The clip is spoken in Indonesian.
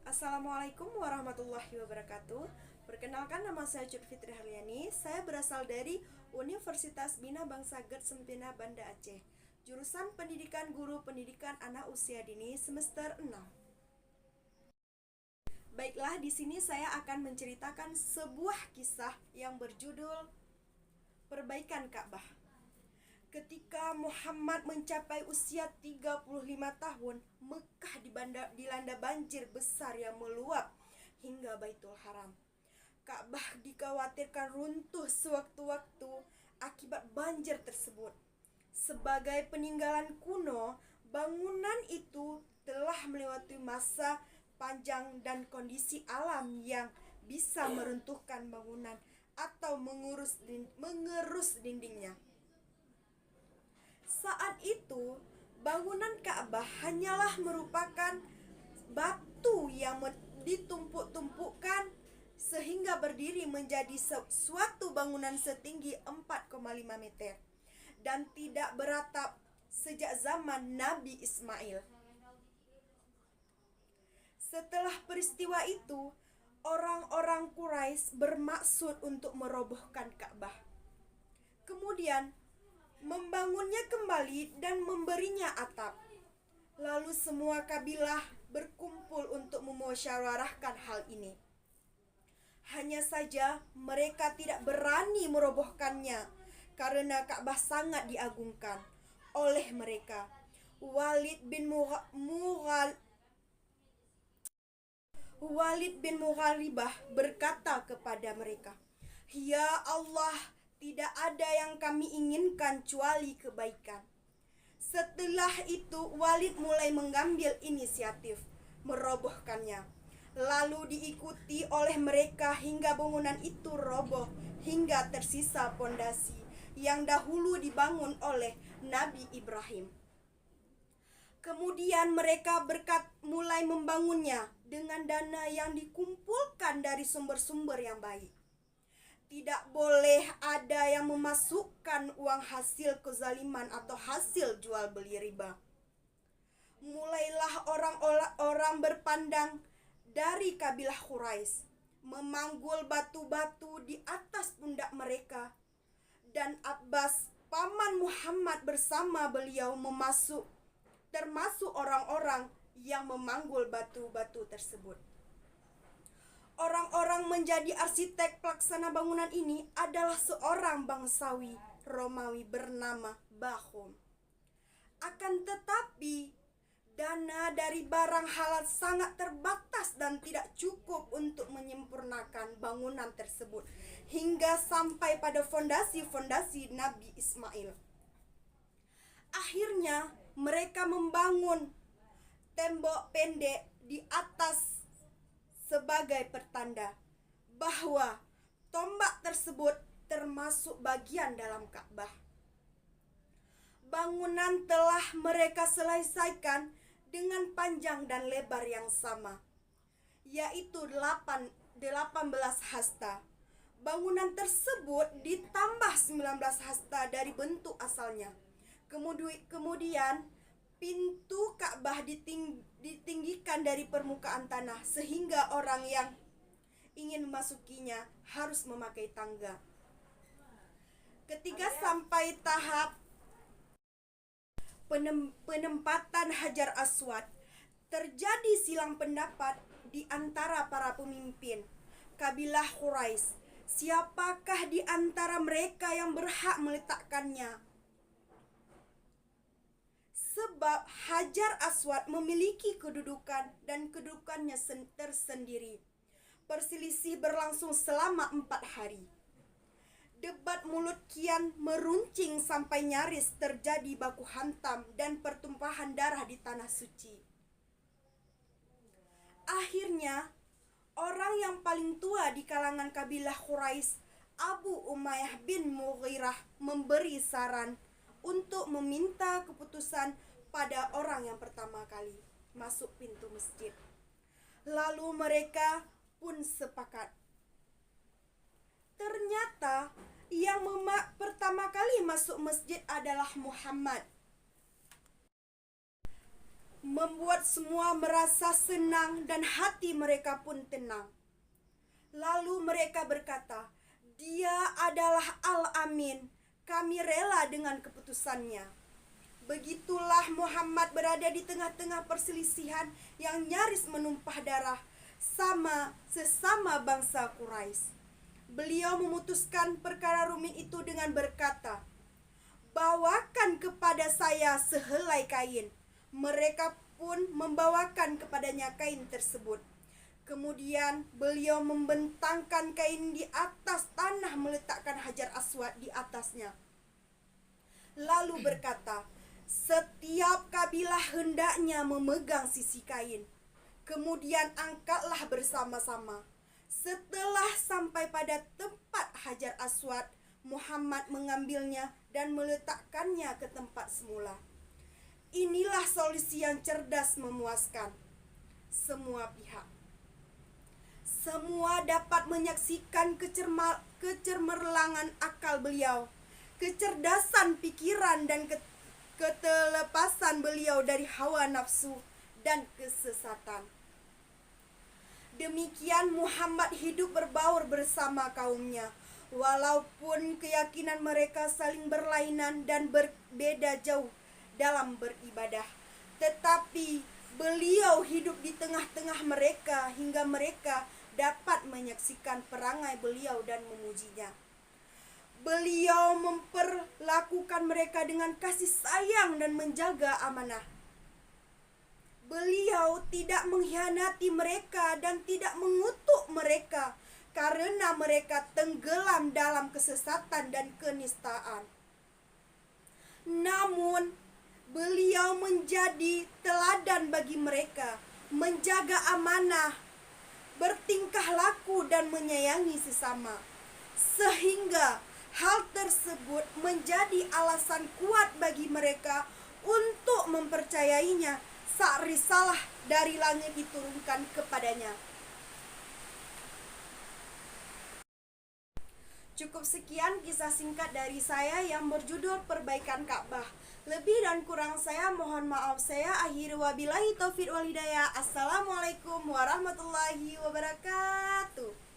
Assalamualaikum warahmatullahi wabarakatuh. Perkenalkan, nama saya Cut Fitri Harliani. Saya berasal dari Universitas Bina Bangsa Gert Sempena Banda Aceh. Jurusan Pendidikan Guru Pendidikan Anak Usia Dini semester 6. Baiklah, di sini saya akan menceritakan sebuah kisah yang berjudul Perbaikan Ka'bah. Ketika Muhammad mencapai usia 35 tahun, Mekah dilanda banjir besar yang meluap hingga Baitul Haram. Ka'bah dikhawatirkan runtuh sewaktu-waktu akibat banjir tersebut. Sebagai peninggalan kuno, bangunan itu telah melewati masa panjang dan kondisi alam yang bisa meruntuhkan bangunan atau mengerus dindingnya. Saat itu, bangunan Ka'bah hanyalah merupakan batu yang ditumpuk-tumpukkan sehingga berdiri menjadi suatu bangunan setinggi 4,5 meter dan tidak beratap sejak zaman Nabi Ismail. Setelah peristiwa itu, orang-orang Quraisy bermaksud untuk merobohkan Ka'bah. Kemudian membangunnya kembali dan memberinya atap. Lalu semua kabilah berkumpul untuk memusyawarahkan hal ini. Hanya saja mereka tidak berani merobohkannya karena Ka'bah sangat diagungkan oleh mereka. Walid bin Mughalibah berkata kepada mereka, "Ya Allah, tidak ada yang kami inginkan kecuali kebaikan." Setelah itu Walid mulai mengambil inisiatif merobohkannya. Lalu diikuti oleh mereka hingga bangunan itu roboh hingga tersisa pondasi yang dahulu dibangun oleh Nabi Ibrahim. Kemudian mereka mulai membangunnya dengan dana yang dikumpulkan dari sumber-sumber yang baik. Tidak boleh ada yang memasukkan uang hasil kezaliman atau hasil jual beli riba. Mulailah orang-orang berpandang dari kabilah Quraisy memanggul batu-batu di atas pundak mereka, dan Abbas, paman Muhammad, bersama beliau termasuk orang-orang yang memanggul batu-batu tersebut. Orang-orang menjadi arsitek pelaksana bangunan ini adalah seorang bangsawi Romawi bernama Bahum. Akan tetapi, dana dari barang halal sangat terbatas dan tidak cukup untuk menyempurnakan bangunan tersebut hingga sampai pada fondasi-fondasi Nabi Ismail. Akhirnya, mereka membangun tembok pendek di atas sebagai pertanda bahwa tombak tersebut termasuk bagian dalam Ka'bah. Bangunan telah mereka selesaikan dengan panjang dan lebar yang sama, yaitu 18 hasta. Bangunan tersebut ditambah 19 hasta dari bentuk asalnya. Kemudian pintu Ka'bah ditinggikan dari permukaan tanah sehingga orang yang ingin memasukinya harus memakai tangga. Ketika sampai tahap penempatan Hajar Aswad, terjadi silang pendapat di antara para pemimpin kabilah Quraisy. Siapakah di antara mereka yang berhak meletakkannya? Sebab Hajar Aswad memiliki kedudukan dan kedudukannya tersendiri. Perselisih berlangsung selama 4 hari. Debat mulut kian meruncing sampai nyaris terjadi baku hantam dan pertumpahan darah di tanah suci. Akhirnya, orang yang paling tua di kalangan kabilah Quraisy, Abu Umayyah bin Mughirah, memberi saran untuk meminta keputusan pada orang yang pertama kali masuk pintu masjid. Lalu mereka pun sepakat. Ternyata yang pertama kali masuk masjid adalah Muhammad. membuat semua merasa senang dan hati mereka pun tenang. Lalu mereka berkata, "Dia adalah Al-Amin, kami rela dengan keputusannya." Begitulah Muhammad berada di tengah-tengah perselisihan yang nyaris menumpah darah sesama bangsa Quraisy. Beliau memutuskan perkara rumit itu dengan berkata, "Bawakan kepada saya sehelai kain." Mereka pun membawakan kepadanya kain tersebut. Kemudian beliau membentangkan kain di atas tanah, meletakkan Hajar Aswad di atasnya. Lalu berkata, "Setiap kabilah hendaknya memegang sisi kain. Kemudian angkatlah bersama-sama." Setelah sampai pada tempat Hajar Aswad, Muhammad mengambilnya dan meletakkannya ke tempat semula. Inilah solusi yang cerdas, memuaskan semua pihak. Semua dapat menyaksikan kecermerlangan akal beliau, kecerdasan pikiran dan ketelepasan beliau dari hawa nafsu dan kesesatan. Demikian Muhammad hidup berbaur bersama kaumnya, walaupun keyakinan mereka saling berlainan dan berbeda jauh dalam beribadah. Tetapi beliau hidup di tengah-tengah mereka hingga mereka dapat menyaksikan perangai beliau dan memujinya. Beliau memperlakukan mereka dengan kasih sayang dan menjaga amanah. Beliau tidak mengkhianati mereka dan tidak mengutuk mereka karena mereka tenggelam dalam kesesatan dan kenistaan. Namun, beliau menjadi teladan bagi mereka, menjaga amanah, bertingkah laku dan menyayangi sesama. Sehingga hal tersebut menjadi alasan kuat bagi mereka untuk mempercayainya saat risalah dari langit diturunkan kepadanya. Cukup sekian kisah singkat dari saya yang berjudul Perbaikan Ka'bah. Lebih dan kurang saya mohon maaf. Saya akhiri wabillahi taufiq wal hidayah. Assalamualaikum warahmatullahi wabarakatuh.